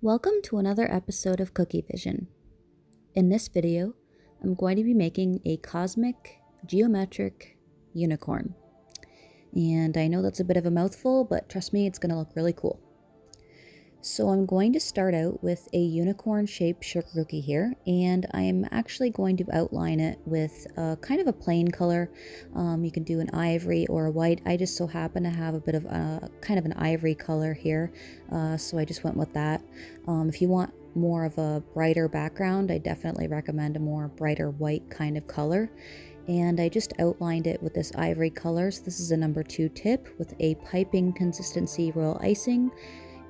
Welcome to another episode of Kookievision. In this video, I'm going to be making a cosmic geometric unicorn. And I know that's a bit of a mouthful, but trust me, it's going to look really cool. So I'm going to start out with a unicorn-shaped sugar cookie here, and I'm actually going to outline it with kind of a plain color. You can do an ivory or a white. I just so happen to have a bit of kind of an ivory color here, so I just went with that. If you want more of a brighter background, I definitely recommend a more brighter white kind of color. And I just outlined it with this ivory color. So this is a number 2 tip with a piping consistency royal icing,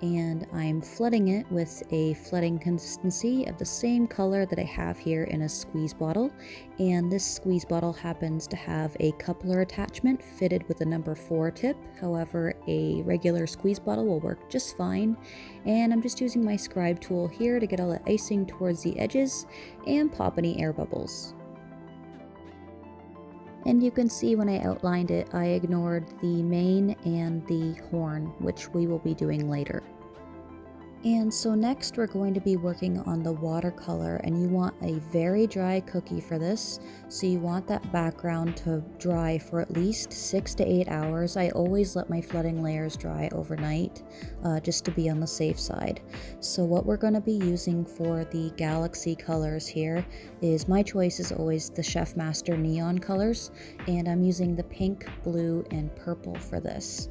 and I'm flooding it with a flooding consistency of the same color that I have here in a squeeze bottle. And this squeeze bottle happens to have a coupler attachment fitted with a number 4 tip. However, a regular squeeze bottle will work just fine. And I'm just using my scribe tool here to get all the icing towards the edges and pop any air bubbles. And you can see when I outlined it, I ignored the mane and the horn, which we will be doing later. And so next we're going to be working on the watercolor, and you want a very dry cookie for this. So you want that background to dry for at least 6 to 8 hours. I always let my flooding layers dry overnight, just to be on the safe side. So what we're going to be using for the galaxy colors here is, my choice is always the Chef Master neon colors, and I'm using the pink, blue, and purple for this.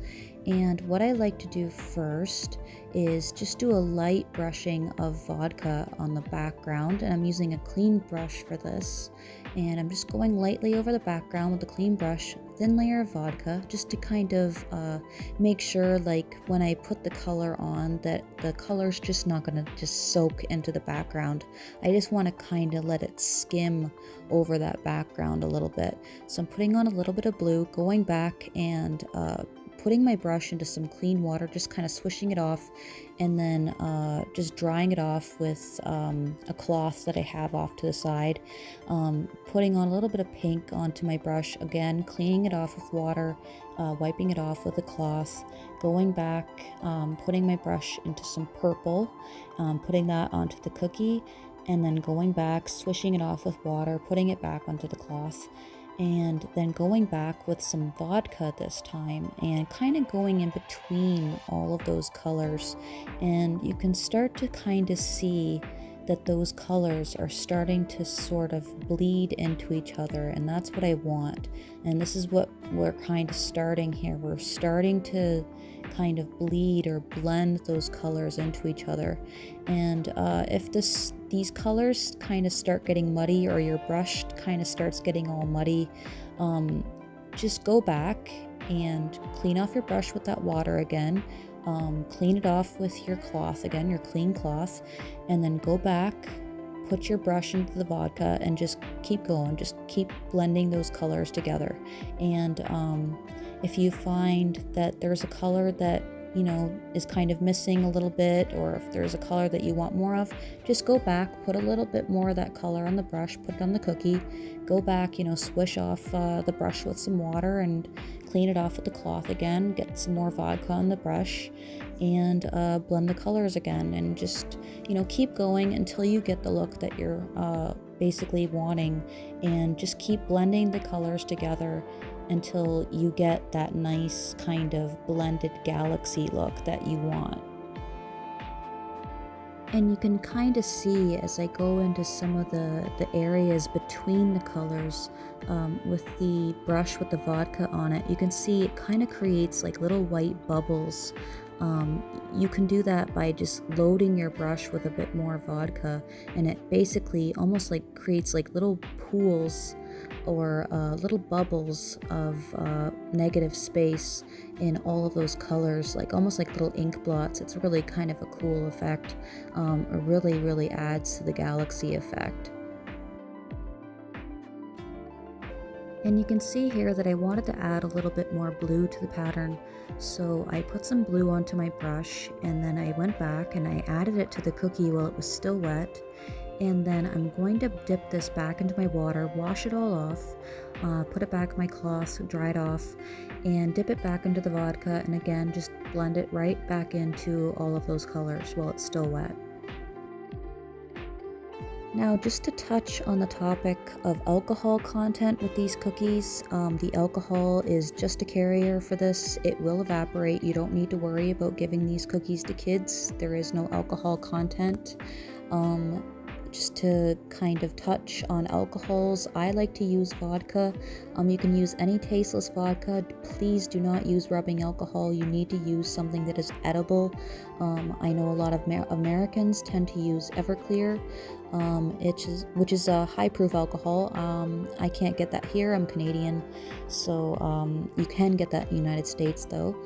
And what I like to do first is just do a light brushing of vodka on the background, and I'm using a clean brush for this. And I'm just going lightly over the background with a clean brush, thin layer of vodka, just to kind of make sure, like when I put the color on, that the color's just not going to just soak into the background. I just want to kind of let it skim over that background a little bit. So I'm putting on a little bit of blue, going back and putting my brush into some clean water, just kind of swishing it off, and then just drying it off with a cloth that I have off to the side. Putting on a little bit of pink onto my brush, again cleaning it off with water, wiping it off with a cloth, going back, putting my brush into some purple, putting that onto the cookie, and then going back, swishing it off with water, putting it back onto the cloth, and then going back with some vodka this time and kind of going in between all of those colors. And you can start to kind of see that those colors are starting to sort of bleed into each other, and that's what I want. And this is what we're kind of starting here. We're starting to kind of bleed or blend those colors into each other. And if these colors kind of start getting muddy, or your brush kind of starts getting all muddy, just go back and clean off your brush with that water again. Clean it off with your cloth again, your clean cloth, and then go back, put your brush into the vodka, and just keep going. Just keep blending those colors together. And if you find that there's a color that is kind of missing a little bit, or if there's a color that you want more of, just go back, put a little bit more of that color on the brush, put it on the cookie, go back, swish off the brush with some water and clean it off with the cloth again, get some more vodka on the brush, and blend the colors again, and just keep going until you get the look that you're basically wanting, and just keep blending the colors together until you get that nice kind of blended galaxy look that you want. And you can kind of see as I go into some of the areas between the colors with the brush with the vodka on it, you can see it kind of creates like little white bubbles. You can do that by just loading your brush with a bit more vodka, and it basically almost like creates like little pools or little bubbles of negative space in all of those colors, like almost like little ink blots. It's really kind of a cool effect. It really adds to the galaxy effect. And you can see here that I wanted to add a little bit more blue to the pattern, so I put some blue onto my brush, and then I went back and I added it to the cookie while it was still wet. And then I'm going to dip this back into my water, wash it all off, put it back in my cloth, dry it off, and dip it back into the vodka, and again just blend it right back into all of those colors while it's still wet. Now, just to touch on the topic of alcohol content with these cookies, the alcohol is just a carrier for this. It will evaporate. You don't need to worry about giving these cookies to kids. There is no alcohol content. Just to kind of touch on alcohols, I like to use vodka. You can use any tasteless vodka. Please do not use rubbing alcohol. You need to use something that is edible. I know a lot of Americans tend to use Everclear, which is a high-proof alcohol. I can't get that here. I'm Canadian, so you can get that in the United States though.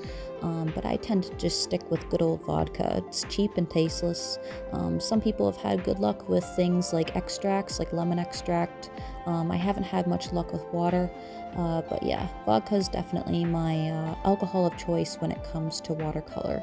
But I tend to just stick with good old vodka. It's cheap and tasteless. Some people have had good luck with things like extracts, like lemon extract. I haven't had much luck with water, but yeah, vodka is definitely my alcohol of choice when it comes to watercolor.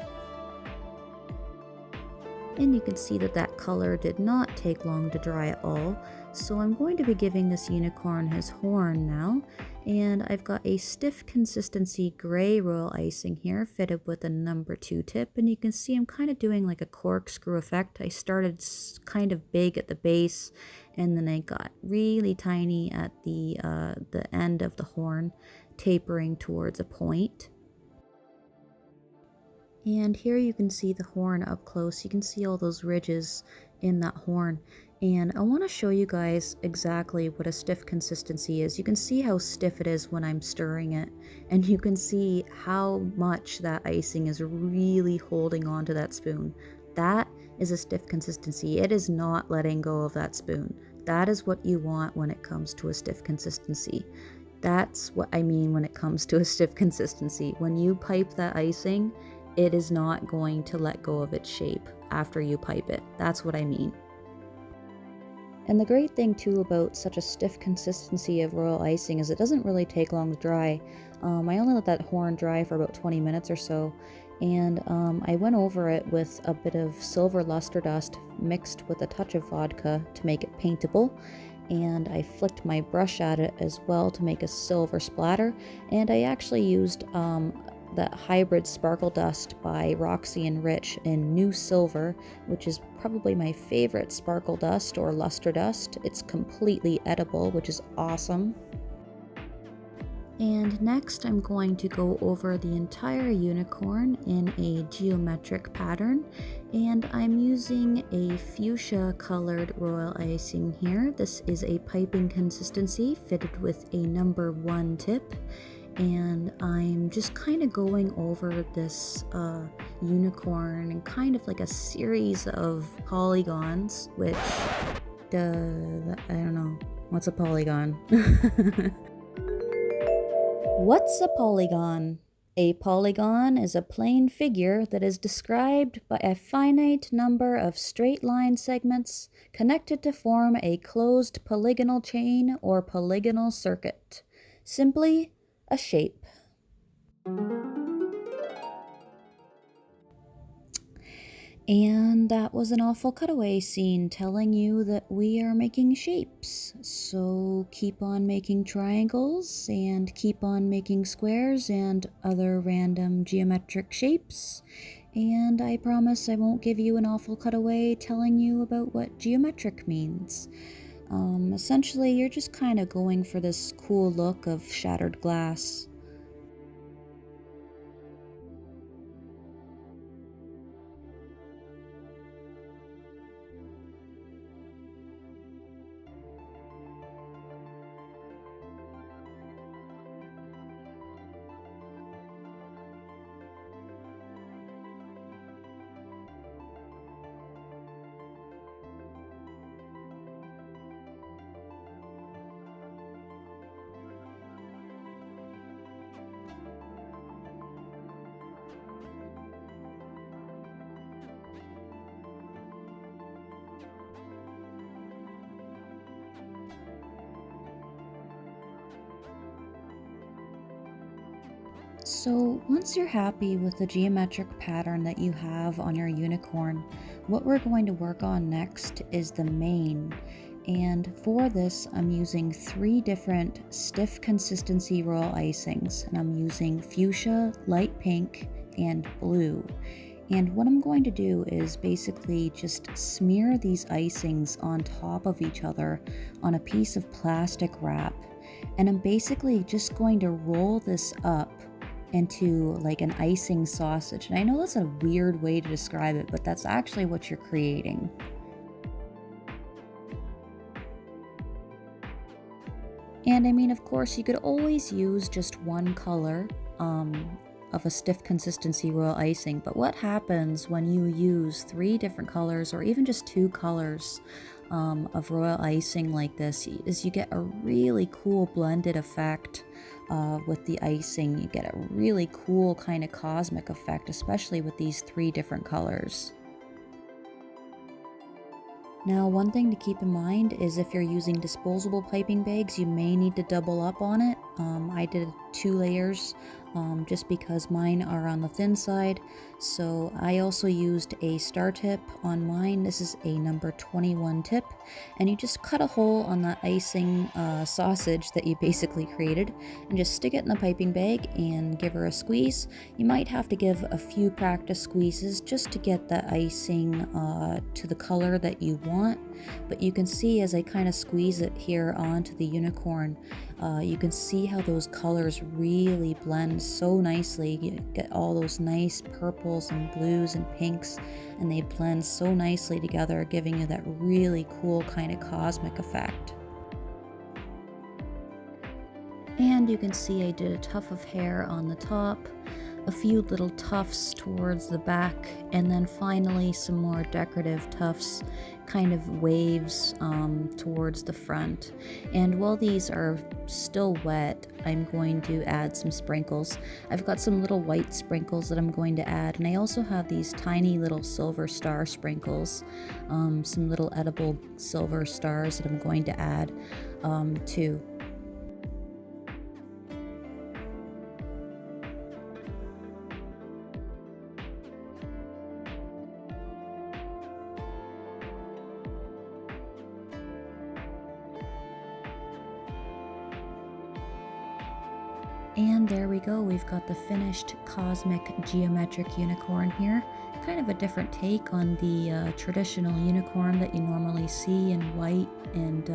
And you can see that that color did not take long to dry at all. So I'm going to be giving this unicorn his horn now. And I've got a stiff consistency gray royal icing here fitted with a number 2 tip. And you can see I'm kind of doing like a corkscrew effect. I started kind of big at the base and then I got really tiny at the end of the horn, tapering towards a point. And here you can see the horn up close. You can see all those ridges in that horn. And I want to show you guys exactly what a stiff consistency is. You can see how stiff it is when I'm stirring it. And you can see how much that icing is really holding onto that spoon. That is a stiff consistency. It is not letting go of that spoon. That is what you want when it comes to a stiff consistency. That's what I mean when it comes to a stiff consistency. When you pipe that icing, it is not going to let go of its shape after you pipe it. That's what I mean. And the great thing too about such a stiff consistency of royal icing is it doesn't really take long to dry. I only let that horn dry for about 20 minutes or so, and I went over it with a bit of silver luster dust mixed with a touch of vodka to make it paintable. And I flicked my brush at it as well to make a silver splatter, and I actually used that hybrid sparkle dust by Roxy and Rich in New Silver, which is probably my favorite sparkle dust or luster dust. It's completely edible, which is awesome. And next I'm going to go over the entire unicorn in a geometric pattern, and I'm using a fuchsia colored royal icing here. This is a piping consistency fitted with a number 1 tip. And I'm just kind of going over this unicorn and kind of like a series of polygons, which, I don't know, what's a polygon? What's a polygon? A polygon is a plane figure that is described by a finite number of straight line segments connected to form a closed polygonal chain or polygonal circuit. Simply, a shape. And that was an awful cutaway scene telling you that we are making shapes. So keep on making triangles and keep on making squares and other random geometric shapes. And I promise I won't give you an awful cutaway telling you about what geometric means. Essentially, you're just kind of going for this cool look of shattered glass. So once you're happy with the geometric pattern that you have on your unicorn, what we're going to work on next is the mane. And for this, I'm using 3 different stiff consistency royal icings, and I'm using fuchsia, light pink, and blue. And what I'm going to do is basically just smear these icings on top of each other on a piece of plastic wrap. And I'm basically just going to roll this up into like an icing sausage. And I know that's a weird way to describe it, but that's actually what you're creating. And I mean, of course, you could always use just one color of a stiff consistency royal icing, but what happens when you use 3 different colors or even just 2 colors of royal icing like this is you get a really cool blended effect with the icing. You get a really cool kind of cosmic effect, especially with these 3 different colors. Now, one thing to keep in mind is if you're using disposable piping bags, you may need to double up on it. I did 2 layers just because mine are on the thin side. So I also used a star tip on mine. This is a number 21 tip. And you just cut a hole on that icing sausage that you basically created and just stick it in the piping bag and give her a squeeze. You might have to give a few practice squeezes just to get the icing to the color that you want. But you can see as I kind of squeeze it here onto the unicorn, you can see how those colors really blend so nicely. You get all those nice purples and blues and pinks, and they blend so nicely together, giving you that really cool kind of cosmic effect. And you can see I did a tuft of hair on the top, a few little tufts towards the back, and then finally some more decorative tufts, kind of waves towards the front. And while these are still wet, I'm going to add some sprinkles. I've got some little white sprinkles that I'm going to add, and I also have these tiny little silver star sprinkles, some little edible silver stars that I'm going to add too. And there we go, we've got the finished cosmic geometric unicorn here. Kind of a different take on the traditional unicorn that you normally see in white and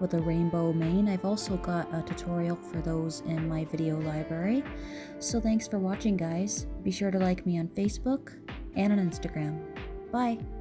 with a rainbow mane. I've also got a tutorial for those in my video library. So thanks for watching, guys. Be sure to like me on Facebook and on Instagram. Bye!